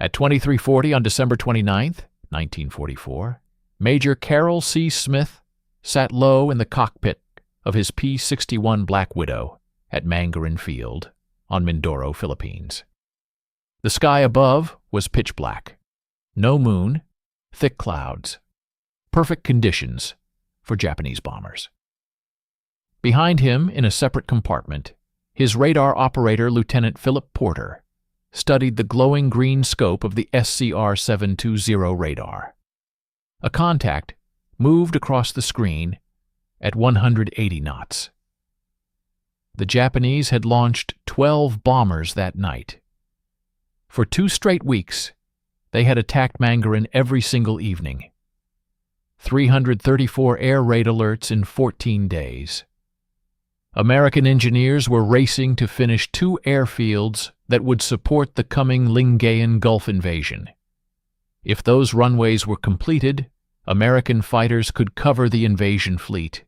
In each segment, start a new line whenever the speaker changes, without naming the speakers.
At 23:40 on December 29, 1944, Major Carroll C. Smith sat low in the cockpit of his P-61 Black Widow at Mangarin Field on Mindoro, Philippines. The sky above was pitch black. No moon, thick clouds. Perfect conditions for Japanese bombers. Behind him, in a separate compartment, his radar operator, Lieutenant Philip Porter, studied the glowing green scope of the SCR-720 radar. A contact moved across the screen at 180 knots. The Japanese had launched 12 bombers that night. For 2 straight weeks, they had attacked Mangarin every single evening. 334 air raid alerts in 14 days. American engineers were racing to finish 2 airfields that would support the coming Lingayen Gulf invasion. If those runways were completed, American fighters could cover the invasion fleet.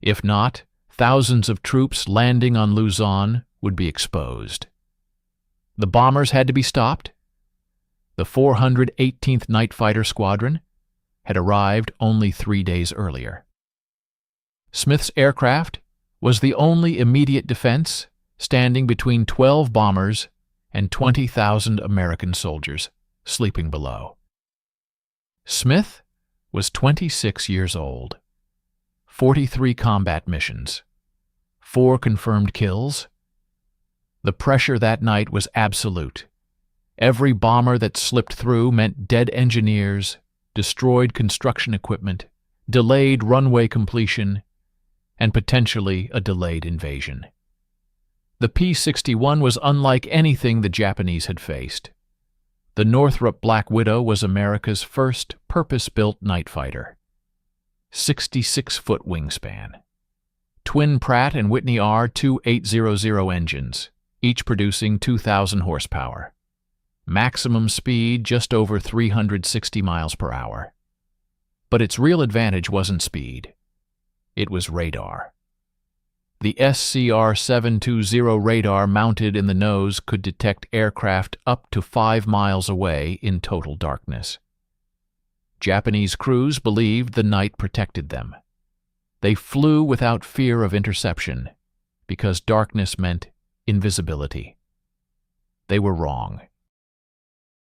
If not, thousands of troops landing on Luzon would be exposed. The bombers had to be stopped. The 418th Night Fighter Squadron had arrived only 3 days earlier. Smith's aircraft was the only immediate defense, standing between 12 bombers and 20,000 American soldiers sleeping below. Smith was 26 years old, 43 combat missions, 4 confirmed kills. The pressure that night was absolute. Every bomber that slipped through meant dead engineers, destroyed construction equipment, delayed runway completion, and potentially a delayed invasion. The P-61 was unlike anything the Japanese had faced. The Northrop Black Widow was America's first purpose-built night fighter. 66-foot wingspan. Twin Pratt & Whitney R2800 engines, each producing 2,000 horsepower. Maximum speed just over 360 miles per hour. But its real advantage wasn't speed. It was radar. The SCR-720 radar mounted in the nose could detect aircraft up to 5 miles away in total darkness. Japanese crews believed the night protected them. They flew without fear of interception because darkness meant invisibility. They were wrong.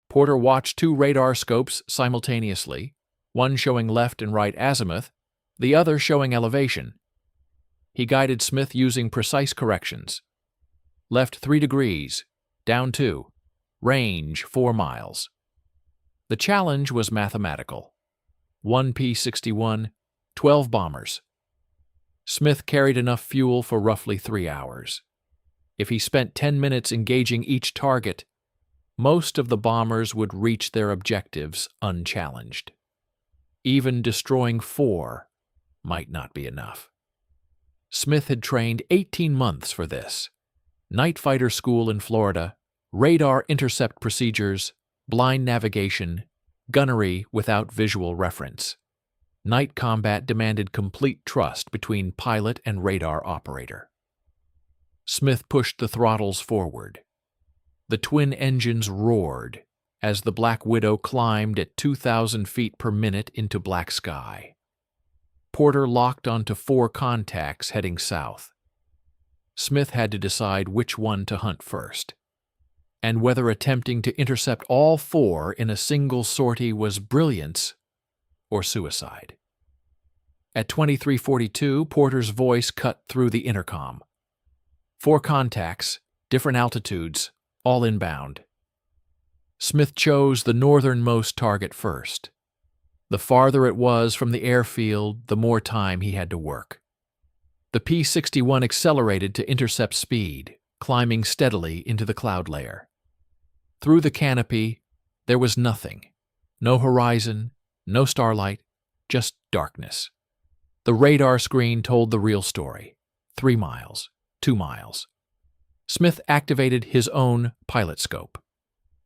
Porter watched 2 radar scopes simultaneously, one showing left and right azimuth, the other showing elevation. He guided Smith using precise corrections. Left 3 degrees, down 2, range 4 miles. The challenge was mathematical. 1 P-61, 12 bombers. Smith carried enough fuel for roughly 3 hours. If he spent 10 minutes engaging each target, most of the bombers would reach their objectives unchallenged. Even destroying 4 might not be enough. Smith had trained 18 months for this. Night fighter school in Florida, radar intercept procedures, blind navigation, gunnery without visual reference. Night combat demanded complete trust between pilot and radar operator. Smith pushed the throttles forward. The twin engines roared as the Black Widow climbed at 2,000 feet per minute into black sky. Porter locked onto 4 contacts heading south. Smith had to decide which one to hunt first, and whether attempting to intercept all 4 in a single sortie was brilliance or suicide. At 23:42, Porter's voice cut through the intercom. 4 contacts, different altitudes, all inbound. Smith chose the northernmost target first. The farther it was from the airfield, the more time he had to work. The P-61 accelerated to intercept speed, climbing steadily into the cloud layer. Through the canopy, there was nothing. No horizon, no starlight, just darkness. The radar screen told the real story. 3 miles, 2 miles. Smith activated his own pilot scope.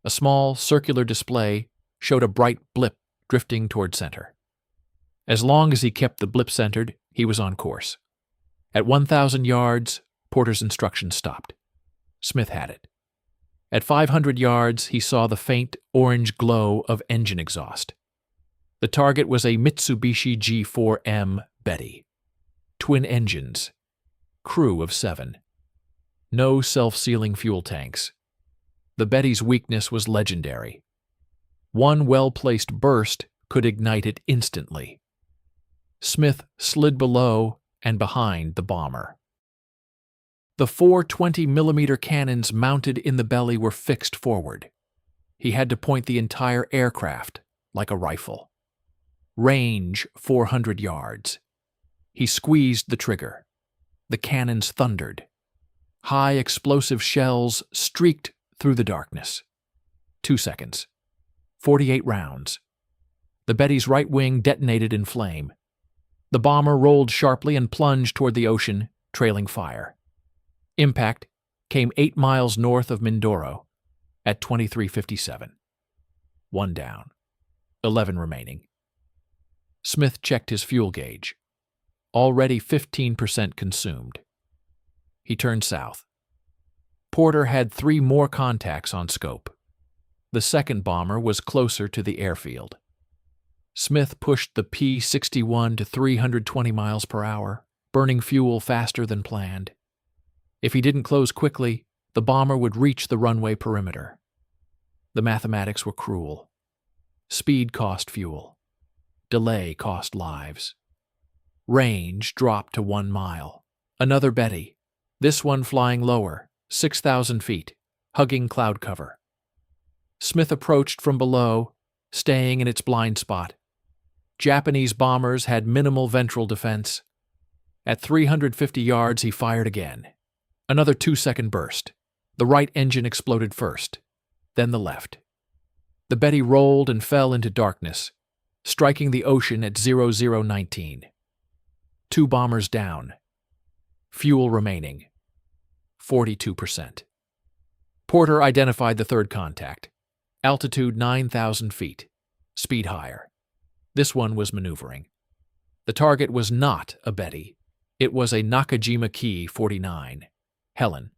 A small circular display showed a bright blip drifting toward center. As long as he kept the blip centered, he was on course. At 1,000 yards, Porter's instructions stopped. Smith had it. At 500 yards, he saw the faint orange glow of engine exhaust. The target was a Mitsubishi G4M Betty. Twin engines. Crew of 7. No self-sealing fuel tanks. The Betty's weakness was legendary. One well-placed burst could ignite it instantly. Smith slid below and behind the bomber. The 4 20mm cannons mounted in the belly were fixed forward. He had to point the entire aircraft like a rifle. Range 400 yards. He squeezed the trigger. The cannons thundered. High explosive shells streaked through the darkness. 2 seconds. 48 rounds. The Betty's right wing detonated in flame. The bomber rolled sharply and plunged toward the ocean, trailing fire. Impact came 8 miles north of Mindoro at 23:57. 1 down. 11 remaining. Smith checked his fuel gauge. Already 15% consumed. He turned south. Porter had 3 more contacts on scope. The second bomber was closer to the airfield. Smith pushed the P-61 to 320 miles per hour, burning fuel faster than planned. If he didn't close quickly, the bomber would reach the runway perimeter. The mathematics were cruel. Speed cost fuel. Delay cost lives. Range dropped to 1 mile. Another Betty, this one flying lower, 6,000 feet, hugging cloud cover. Smith approached from below, staying in its blind spot. Japanese bombers had minimal ventral defense. At 350 yards, he fired again. Another 2-second burst. The right engine exploded first, then the left. The Betty rolled and fell into darkness, striking the ocean at 0019. 2 bombers down. Fuel remaining. 42%. Porter identified the third contact. Altitude 9,000 feet. Speed higher. This one was maneuvering. The target was not a Betty. It was a Nakajima Ki 49. Helen.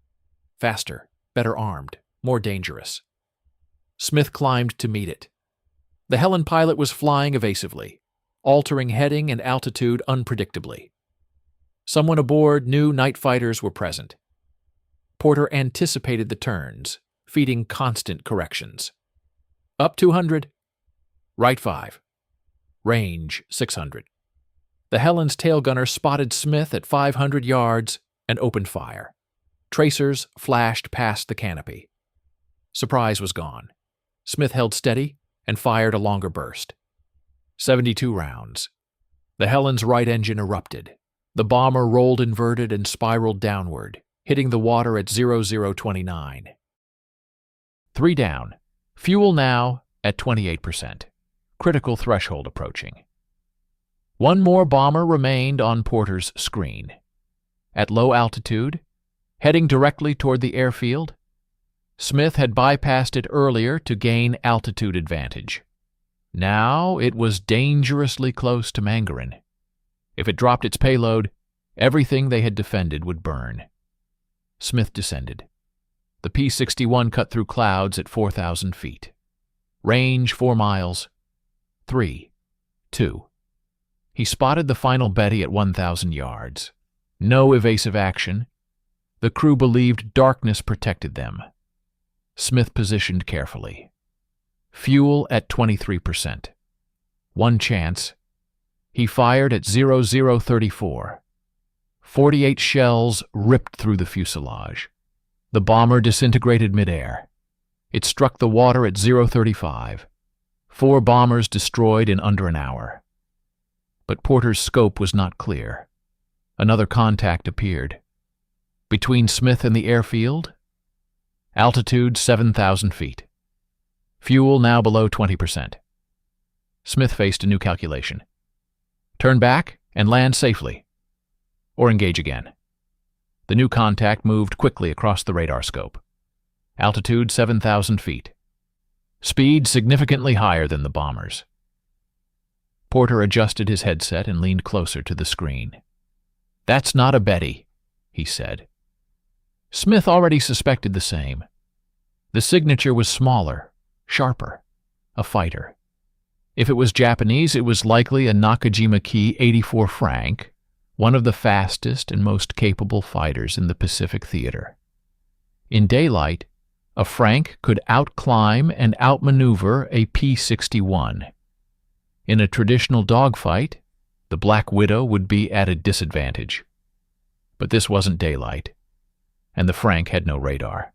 Faster, better armed, more dangerous. Smith climbed to meet it. The Helen pilot was flying evasively, altering heading and altitude unpredictably. Someone aboard knew night fighters were present. Porter anticipated the turns, feeding constant corrections. Up 200. Right 5. Range 600. The Helen's tail gunner spotted Smith at 500 yards and opened fire. Tracers flashed past the canopy. Surprise was gone. Smith held steady and fired a longer burst. 72 rounds. The Helen's right engine erupted. The bomber rolled inverted and spiraled downward, hitting the water at 0029. 3 down. Fuel now at 28%. Critical threshold approaching. 1 more bomber remained on Porter's screen. At low altitude, heading directly toward the airfield, Smith had bypassed it earlier to gain altitude advantage. Now it was dangerously close to Mangarin. If it dropped its payload, everything they had defended would burn. Smith descended. The P-61 cut through clouds at 4,000 feet. Range 4 miles. 3, 2. He spotted the final Betty at 1,000 yards. No evasive action. The crew believed darkness protected them. Smith positioned carefully. Fuel at 23%. 1 chance. He fired at 0034. 48 shells ripped through the fuselage. The bomber disintegrated midair. It struck the water at 035. 4 bombers destroyed in under an hour. But Porter's scope was not clear. Another contact appeared. Between Smith and the airfield? Altitude 7,000 feet. Fuel now below 20%. Smith faced a new calculation. Turn back and land safely. Or engage again. The new contact moved quickly across the radar scope. Altitude 7,000 feet. Speed significantly higher than the bombers. Porter adjusted his headset and leaned closer to the screen. "That's not a Betty," he said. Smith already suspected the same. The signature was smaller, sharper, a fighter. If it was Japanese, it was likely a Nakajima Ki 84 Frank, one of the fastest and most capable fighters in the Pacific theater. In daylight, a Frank could outclimb and outmaneuver a P-61. In a traditional dogfight, the Black Widow would be at a disadvantage. But this wasn't daylight, and the Frank had no radar.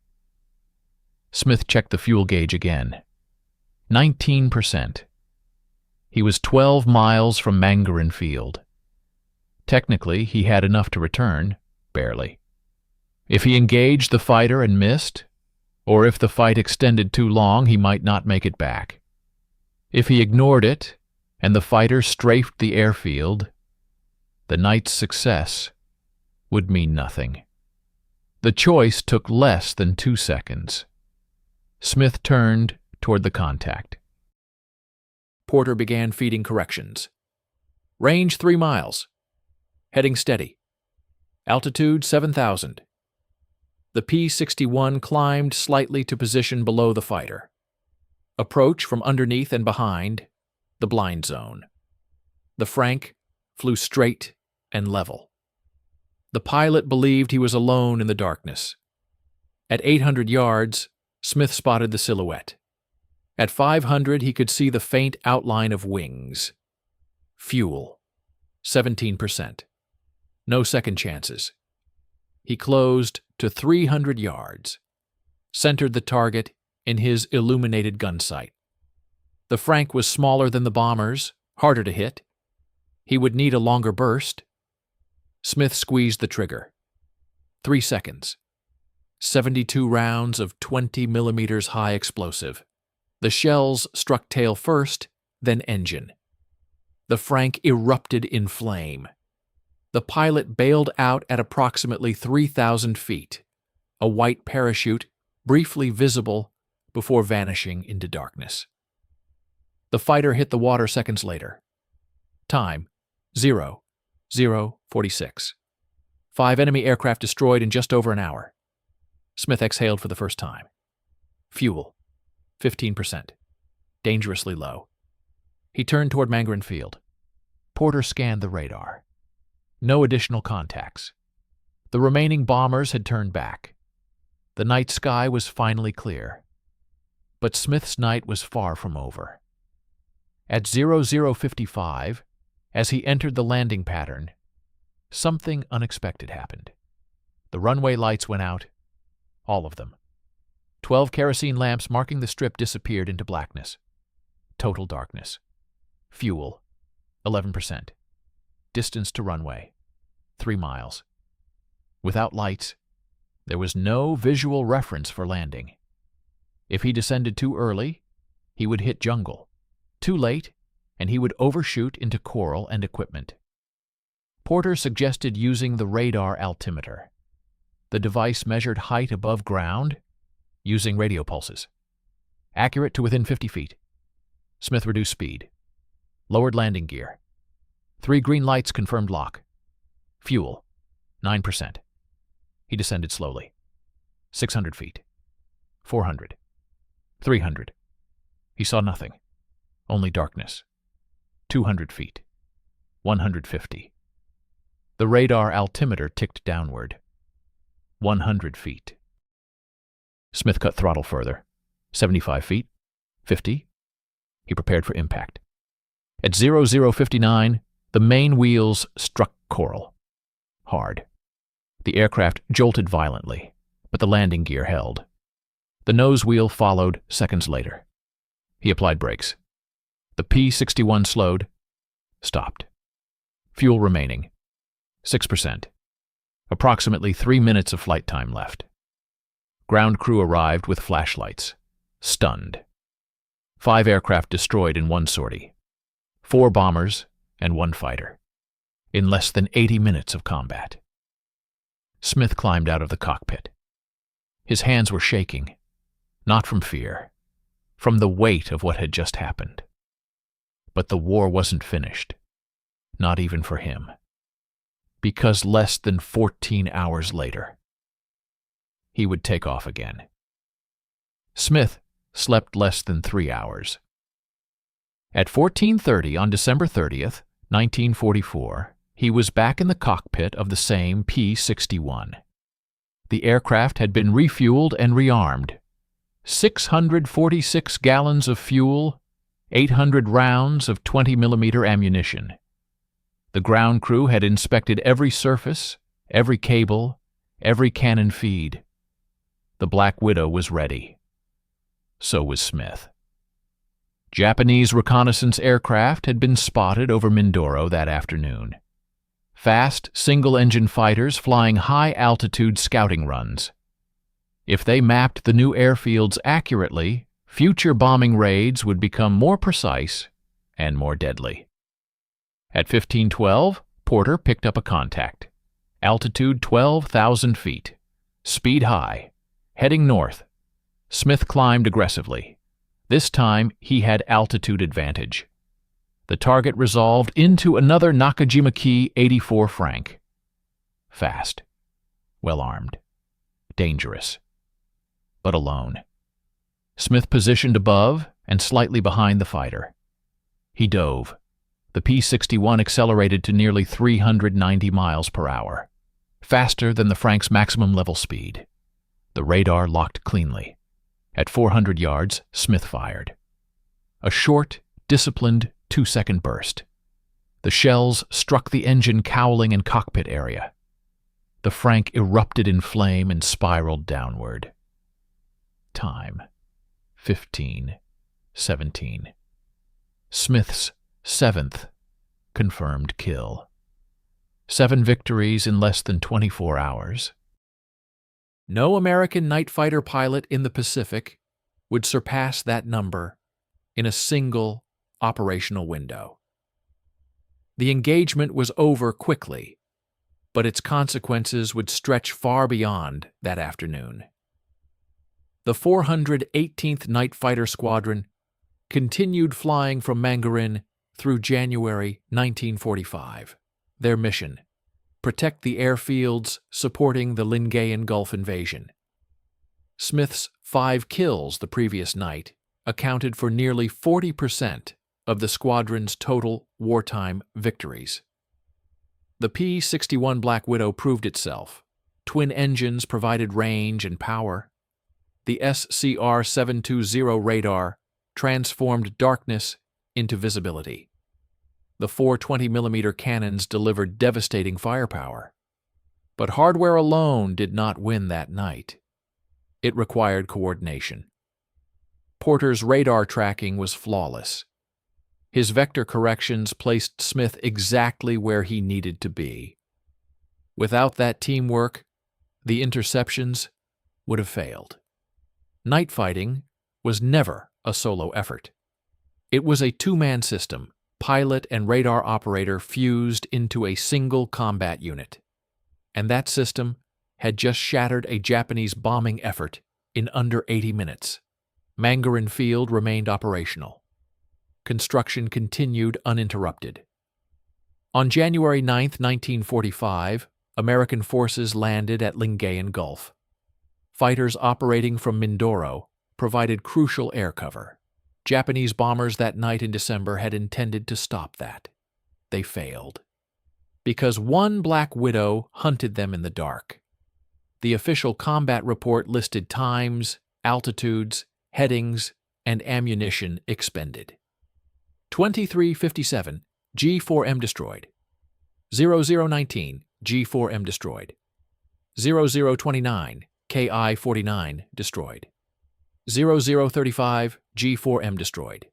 Smith checked the fuel gauge again. 19%. He was 12 miles from Mangarin Field. Technically, he had enough to return, barely. If he engaged the fighter and missed, or if the fight extended too long, he might not make it back. If he ignored it, and the fighter strafed the airfield, the night's success would mean nothing. The choice took less than 2 seconds. Smith turned toward the contact. Porter began feeding corrections. Range 3 miles. Heading steady. Altitude 7,000. The P-61 climbed slightly to position below the fighter. Approach from underneath and behind, the blind zone. The Frank flew straight and level. The pilot believed he was alone in the darkness. At 800 yards, Smith spotted the silhouette. At 500, he could see the faint outline of wings. Fuel, 17%. No second chances. He closed to 300 yards, centered the target in his illuminated gun sight. The Frank was smaller than the bombers, harder to hit. He would need a longer burst. Smith squeezed the trigger. 3 seconds. 72 rounds of 20 millimeters high explosive. The shells struck tail first, then engine. The Frank erupted in flame. The pilot bailed out at approximately 3,000 feet, a white parachute briefly visible before vanishing into darkness. The fighter hit the water seconds later. Time, 0:46. 5 enemy aircraft destroyed in just over an hour. Smith exhaled for the first time. Fuel, 15%. Dangerously low. He turned toward Mangarin Field. Porter scanned the radar. No additional contacts. The remaining bombers had turned back. The night sky was finally clear. But Smith's night was far from over. At 00:55, as he entered the landing pattern, something unexpected happened. The runway lights went out, all of them. 12 kerosene lamps marking the strip disappeared into blackness. Total darkness. Fuel, 11%. Distance to runway, 3 miles. Without lights, there was no visual reference for landing. If he descended too early, he would hit jungle. Too late, and he would overshoot into coral and equipment. Porter suggested using the radar altimeter. The device measured height above ground using radio pulses. Accurate to within 50 feet. Smith reduced speed. Lowered landing gear. 3 green lights confirmed lock. Fuel, 9%. He descended slowly. 600 feet. 400. 300. He saw nothing. Only darkness. 200 feet. 150. The radar altimeter ticked downward. 100 feet. Smith cut throttle further. 75 feet. 50. He prepared for impact. At 00:59, the main wheels struck coral. Hard. The aircraft jolted violently, but the landing gear held. The nose wheel followed seconds later. He applied brakes. The P-61 slowed, stopped. Fuel remaining, 6%. Approximately 3 minutes of flight time left. Ground crew arrived with flashlights, stunned. 5 aircraft destroyed in one sortie. 4 bombers and 1 fighter. In less than 80 minutes of combat. Smith climbed out of the cockpit. His hands were shaking, not from fear, from the weight of what had just happened. But the war wasn't finished, not even for him. Because less than 14 hours later, he would take off again. Smith slept less than 3 hours. At 14:30 on December 30th, 1944, he was back in the cockpit of the same P-61. The aircraft had been refueled and rearmed. 646 gallons of fuel, 800 rounds of 20mm ammunition. The ground crew had inspected every surface, every cable, every cannon feed. The Black Widow was ready. So was Smith. Japanese reconnaissance aircraft had been spotted over Mindoro that afternoon. Fast, single-engine fighters flying high-altitude scouting runs. If they mapped the new airfields accurately, future bombing raids would become more precise and more deadly. At 15:12, Porter picked up a contact. Altitude 12,000 feet. Speed high. Heading north. Smith climbed aggressively. This time, he had altitude advantage. The target resolved into another Nakajima-ki 84 Frank. Fast. Well-armed. Dangerous. But alone. Smith positioned above and slightly behind the fighter. He dove. The P-61 accelerated to nearly 390 miles per hour, faster than the Frank's maximum level speed. The radar locked cleanly. At 400 yards, Smith fired. A short, disciplined 2-second burst. The shells struck the engine cowling and cockpit area. The Frank erupted in flame and spiraled downward. Time: 15:17. Smith's 7th confirmed kill. 7 victories in less than 24 hours. No American night fighter pilot in the Pacific would surpass that number in a single operational window. The engagement was over quickly, but its consequences would stretch far beyond that afternoon. The 418th Night Fighter Squadron continued flying from Mangarin through January 1945. Their mission: protect the airfields supporting the Lingayen Gulf invasion. Smith's 5 kills the previous night accounted for nearly 40% of the squadron's total wartime victories. The P-61 Black Widow proved itself. Twin engines provided range and power. The SCR-720 radar transformed darkness into visibility. The 420mm cannons delivered devastating firepower. But hardware alone did not win that night. It required coordination. Porter's radar tracking was flawless. His vector corrections placed Smith exactly where he needed to be. Without that teamwork, the interceptions would have failed. Night fighting was never a solo effort. It was a 2-man system, pilot and radar operator fused into a single combat unit. And that system had just shattered a Japanese bombing effort in under 80 minutes. Mangarin Field remained operational. Construction continued uninterrupted. On January 9, 1945, American forces landed at Lingayen Gulf. Fighters operating from Mindoro provided crucial air cover. Japanese bombers that night in December had intended to stop that. They failed. Because one Black Widow hunted them in the dark. The official combat report listed times, altitudes, headings, and ammunition expended. 2357, G4M destroyed. 0019, G4M destroyed. 0029, KI-49 destroyed. 0035, G4M destroyed.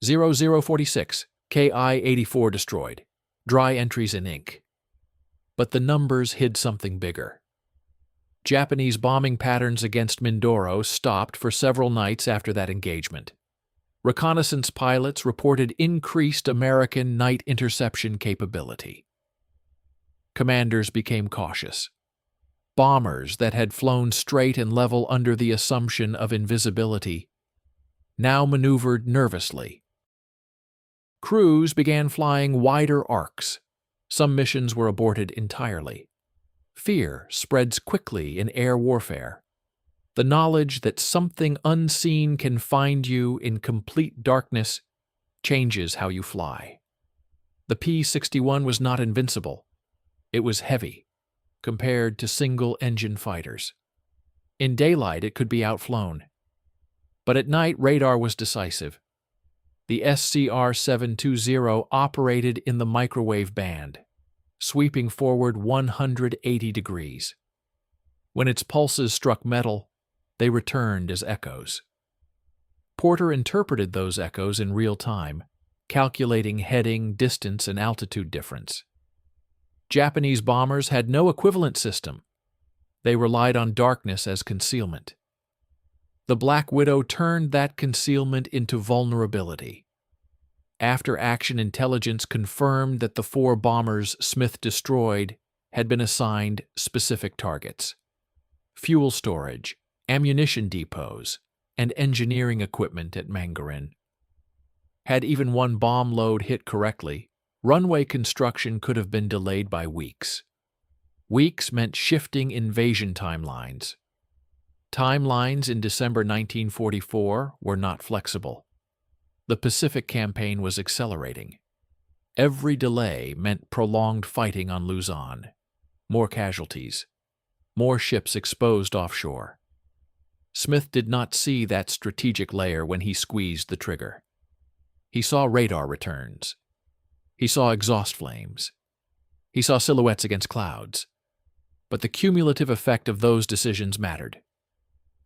0046, KI-84 destroyed. Dry entries in ink. But the numbers hid something bigger. Japanese bombing patterns against Mindoro stopped for several nights after that engagement. Reconnaissance pilots reported increased American night interception capability. Commanders became cautious. Bombers that had flown straight and level under the assumption of invisibility now maneuvered nervously. Crews began flying wider arcs. Some missions were aborted entirely. Fear spreads quickly in air warfare. The knowledge that something unseen can find you in complete darkness changes how you fly. The P-61 was not invincible. It was heavy, compared to single-engine fighters. In daylight, it could be outflown. But at night, radar was decisive. The SCR-720 operated in the microwave band, sweeping forward 180 degrees. When its pulses struck metal, they returned as echoes. Porter interpreted those echoes in real time, calculating heading, distance, and altitude difference. Japanese bombers had no equivalent system. They relied on darkness as concealment. The Black Widow turned that concealment into vulnerability. After-action intelligence confirmed that the 4 bombers Smith destroyed had been assigned specific targets: fuel storage, ammunition depots, and engineering equipment at Mangarin. Had even one bomb load hit correctly, runway construction could have been delayed by weeks. Weeks meant shifting invasion timelines. Timelines in December 1944 were not flexible. The Pacific campaign was accelerating. Every delay meant prolonged fighting on Luzon, more casualties, more ships exposed offshore. Smith did not see that strategic layer when he squeezed the trigger. He saw radar returns. He saw exhaust flames. He saw silhouettes against clouds. But the cumulative effect of those decisions mattered.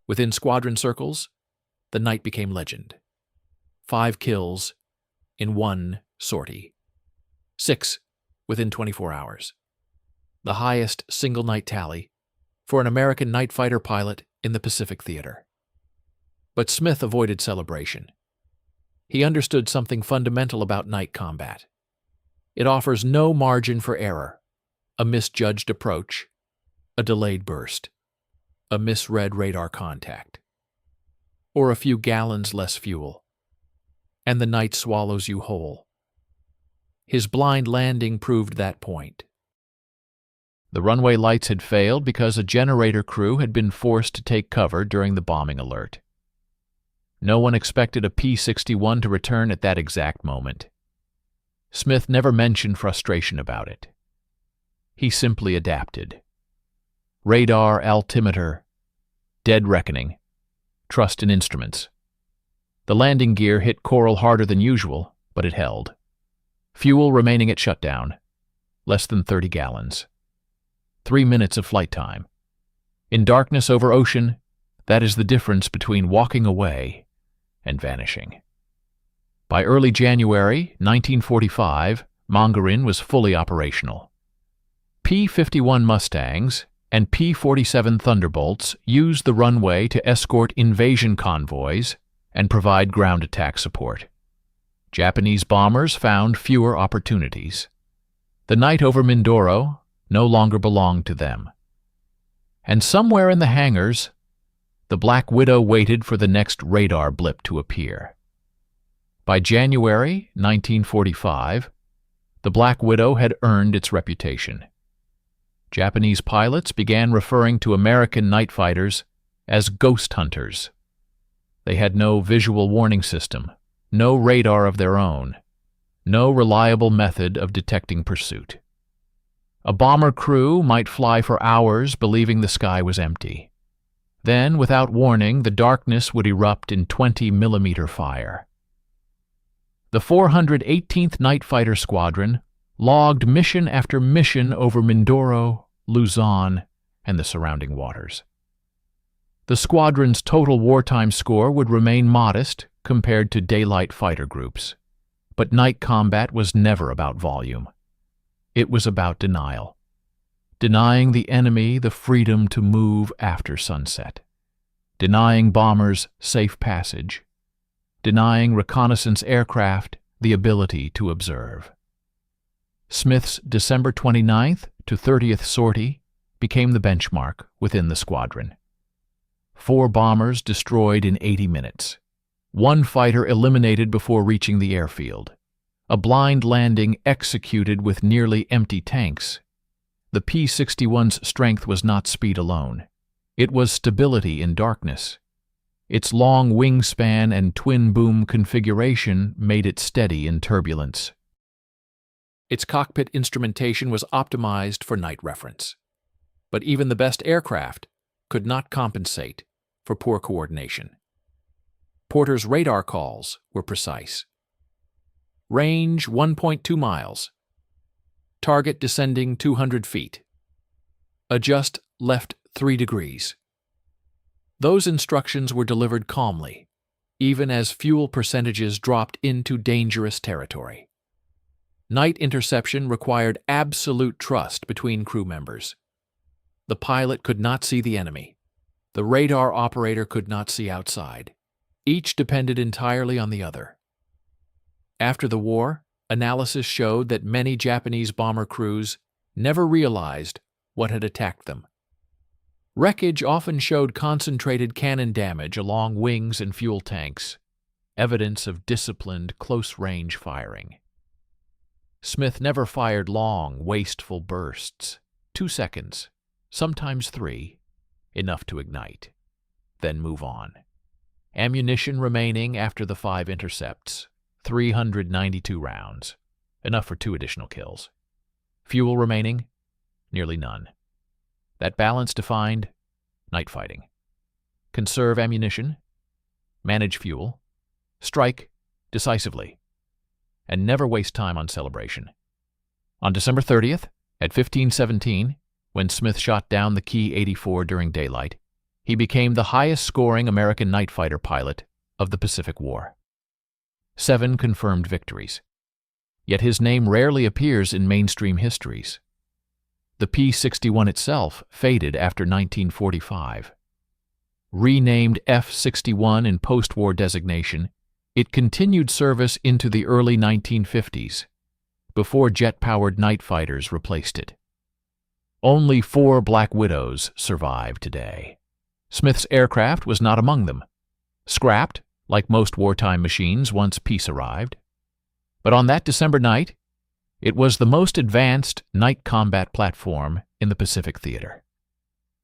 Within squadron circles, the night became legend. 5 kills in 1 sortie. 6 within 24 hours. The highest single-night tally for an American night fighter pilot in the Pacific Theater. But Smith avoided celebration. He understood something fundamental about night combat. It offers no margin for error: a misjudged approach, a delayed burst, a misread radar contact, or a few gallons less fuel, and the night swallows you whole. His blind landing proved that point. The runway lights had failed because a generator crew had been forced to take cover during the bombing alert. No one expected a P-61 to return at that exact moment. Smith never mentioned frustration about it. He simply adapted. Radar, altimeter, dead reckoning, trust in instruments. The landing gear hit coral harder than usual, but it held. Fuel remaining at shutdown, less than 30 gallons. 3 minutes of flight time. In darkness over ocean, that is the difference between walking away and vanishing. By early January 1945, Mangarin was fully operational. P-51 Mustangs and P-47 Thunderbolts used the runway to escort invasion convoys and provide ground attack support. Japanese bombers found fewer opportunities. The night over Mindoro no longer belonged to them. And somewhere in the hangars, the Black Widow waited for the next radar blip to appear. By January 1945, the Black Widow had earned its reputation. Japanese pilots began referring to American night fighters as ghost hunters. They had no visual warning system, no radar of their own, no reliable method of detecting pursuit. A bomber crew might fly for hours believing the sky was empty. Then, without warning, the darkness would erupt in 20-millimeter fire. The 418th Night Fighter Squadron logged mission after mission over Mindoro, Luzon, and the surrounding waters. The squadron's total wartime score would remain modest compared to daylight fighter groups, but night combat was never about volume. It was about denial. Denying the enemy the freedom to move after sunset. Denying bombers safe passage. Denying reconnaissance aircraft the ability to observe. Smith's December 29th to 30th sortie became the benchmark within the squadron. 4 bombers destroyed in 80 minutes. 1 fighter eliminated before reaching the airfield. A blind landing executed with nearly empty tanks. The P-61's strength was not speed alone. It was stability in darkness. Its long wingspan and twin-boom configuration made it steady in turbulence. Its cockpit instrumentation was optimized for night reference. But even the best aircraft could not compensate for poor coordination. Porter's radar calls were precise. Range 1.2 miles. Target descending 200 feet. Adjust left 3 degrees. Those instructions were delivered calmly, even as fuel percentages dropped into dangerous territory. Night interception required absolute trust between crew members. The pilot could not see the enemy. The radar operator could not see outside. Each depended entirely on the other. After the war, analysis showed that many Japanese bomber crews never realized what had attacked them. Wreckage often showed concentrated cannon damage along wings and fuel tanks, evidence of disciplined, close-range firing. Smith never fired long, wasteful bursts. 2 seconds, sometimes 3, enough to ignite, then move on. Ammunition remaining after the 5 intercepts, 392 rounds, enough for 2 additional kills. Fuel remaining, nearly none. That balance defined night fighting. Conserve ammunition, manage fuel, strike decisively, and never waste time on celebration. On December 30th, at 15:17, when Smith shot down the Key 84 during daylight, he became the highest-scoring American night fighter pilot of the Pacific War. 7 confirmed victories. Yet his name rarely appears in mainstream histories. The P-61 itself faded after 1945. Renamed F-61 in post-war designation, it continued service into the early 1950s, before jet-powered night fighters replaced it. Only 4 Black Widows survive today. Smith's aircraft was not among them, scrapped like most wartime machines once peace arrived. But on that December night, it was the most advanced night combat platform in the Pacific Theater,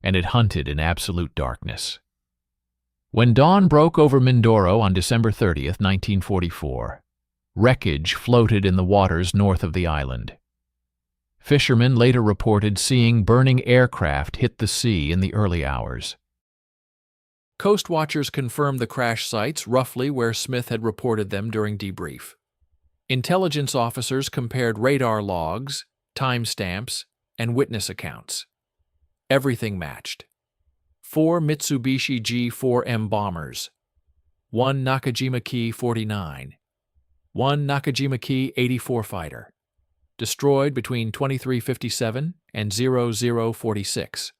and it hunted in absolute darkness. When dawn broke over Mindoro on December 30th, 1944, wreckage floated in the waters north of the island. Fishermen later reported seeing burning aircraft hit the sea in the early hours. Coast watchers confirmed the crash sites roughly where Smith had reported them during debrief. Intelligence officers compared radar logs, timestamps, and witness accounts. Everything matched. 4 Mitsubishi G-4M bombers, 1 Nakajima Ki-49, 1 Nakajima Ki-84 fighter, destroyed between 23:57 and 00:46.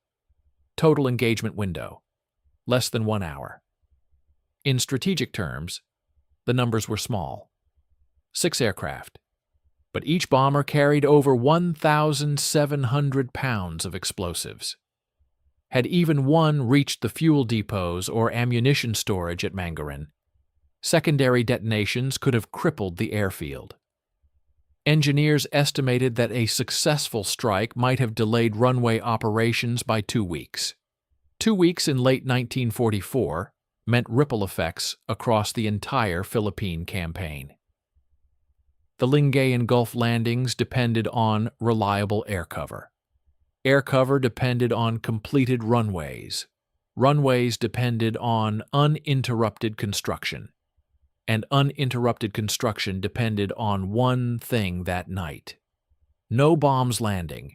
Total engagement window, less than 1 hour. In strategic terms, the numbers were small. 6 aircraft, but each bomber carried over 1,700 pounds of explosives. Had even one reached the fuel depots or ammunition storage at Mangarin, secondary detonations could have crippled the airfield. Engineers estimated that a successful strike might have delayed runway operations by 2 weeks. 2 weeks in late 1944 meant ripple effects across the entire Philippine campaign. The Lingayen Gulf landings depended on reliable air cover. Air cover depended on completed runways. Runways depended on uninterrupted construction. And uninterrupted construction depended on one thing that night: no bombs landing.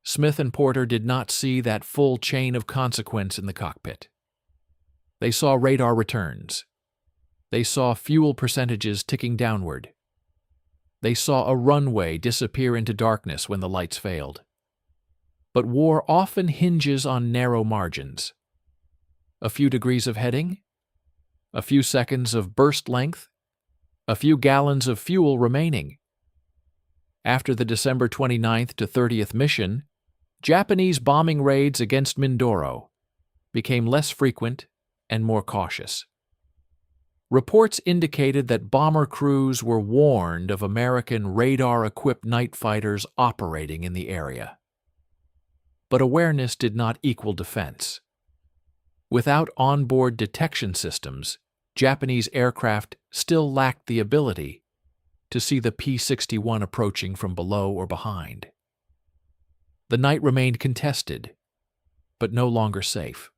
Smith and Porter did not see that full chain of consequence in the cockpit. They saw radar returns. They saw fuel percentages ticking downward. They saw a runway disappear into darkness when the lights failed. But war often hinges on narrow margins. A few degrees of heading, a few seconds of burst length, a few gallons of fuel remaining. After the December 29th to 30th mission, Japanese bombing raids against Mindoro became less frequent and more cautious. Reports indicated that bomber crews were warned of American radar-equipped night fighters operating in the area. But awareness did not equal defense. Without onboard detection systems, Japanese aircraft still lacked the ability to see the P-61 approaching from below or behind. The night remained contested, but no longer safe.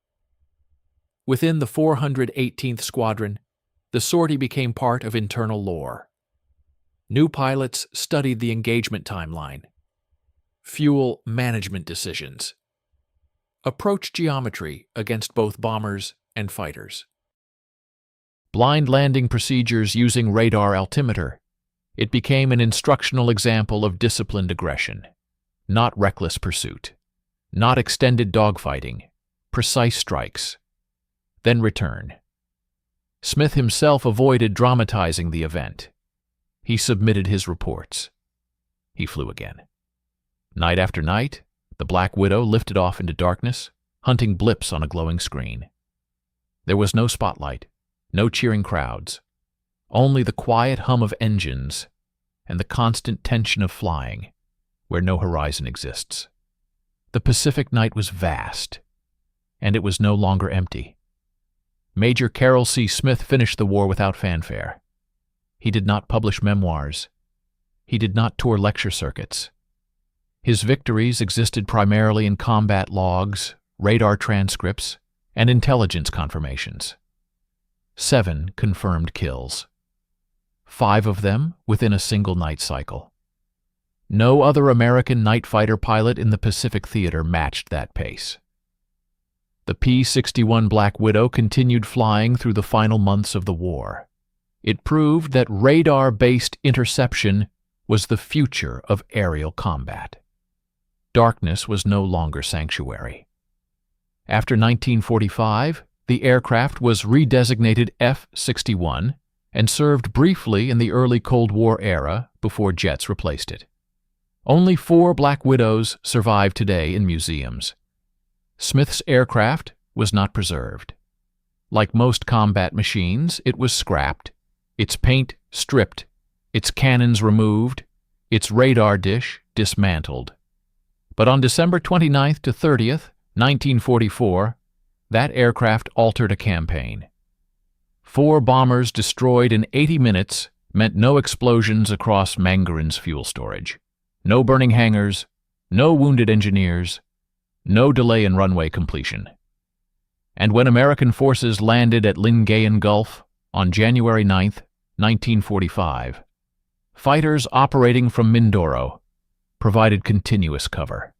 Within the 418th Squadron, the sortie became part of internal lore. New pilots studied the engagement timeline, fuel management decisions, approach geometry against both bombers and fighters, blind landing procedures using radar altimeter. It became an instructional example of disciplined aggression, not reckless pursuit, not extended dogfighting, precise strikes, then return. Smith himself avoided dramatizing the event. He submitted his reports. He flew again. Night after night, the Black Widow lifted off into darkness, hunting blips on a glowing screen. There was no spotlight, no cheering crowds, only the quiet hum of engines and the constant tension of flying where no horizon exists. The Pacific night was vast, and it was no longer empty. Major Carroll C. Smith finished the war without fanfare. He did not publish memoirs. He did not tour lecture circuits. His victories existed primarily in combat logs, radar transcripts, and intelligence confirmations. 7 confirmed kills. 5 of them within a single night cycle. No other American night fighter pilot in the Pacific theater matched that pace. The P-61 Black Widow continued flying through the final months of the war. It proved that radar-based interception was the future of aerial combat. Darkness was no longer sanctuary. After 1945, the aircraft was redesignated F-61 and served briefly in the early Cold War era before jets replaced it. Only 4 Black Widows survive today in museums. Smith's aircraft was not preserved. Like most combat machines, it was scrapped, its paint stripped, its cannons removed, its radar dish dismantled. But on December 29th to 30th, 1944, that aircraft altered a campaign. 4 bombers destroyed in 80 minutes meant no explosions across Mangarin's fuel storage, no burning hangars, no wounded engineers, no delay in runway completion. And when American forces landed at Lingayen Gulf on January 9th, 1945, fighters operating from Mindoro provided continuous cover.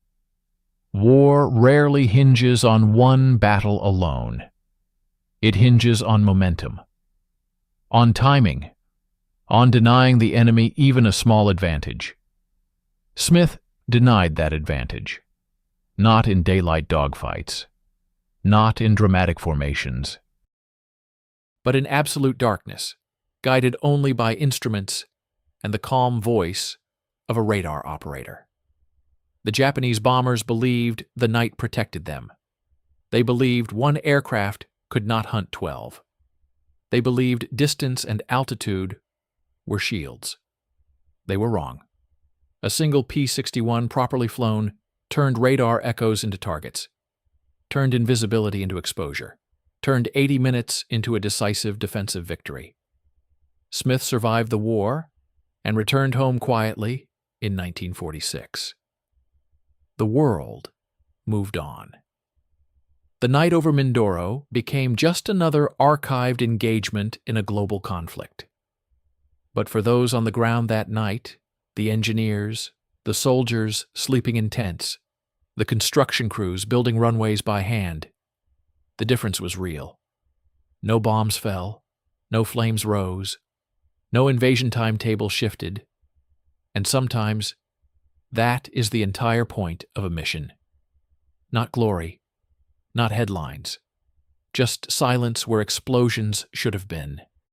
War rarely hinges on one battle alone. It hinges on momentum, on timing, on denying the enemy even a small advantage. Smith denied that advantage, not in daylight dogfights, not in dramatic formations, but in absolute darkness, guided only by instruments and the calm voice of a radar operator. The Japanese bombers believed the night protected them. They believed one aircraft could not hunt 12. They believed distance and altitude were shields. They were wrong. A single P-61 properly flown turned radar echoes into targets, turned invisibility into exposure, turned 80 minutes into a decisive defensive victory. Smith survived the war and returned home quietly in 1946. The world moved on. The night over Mindoro became just another archived engagement in a global conflict. But for those on the ground that night, the engineers, the soldiers sleeping in tents, the construction crews building runways by hand, the difference was real. No bombs fell, no flames rose, no invasion timetable shifted, and sometimes that is the entire point of a mission. Not glory, not headlines, just silence where explosions should have been.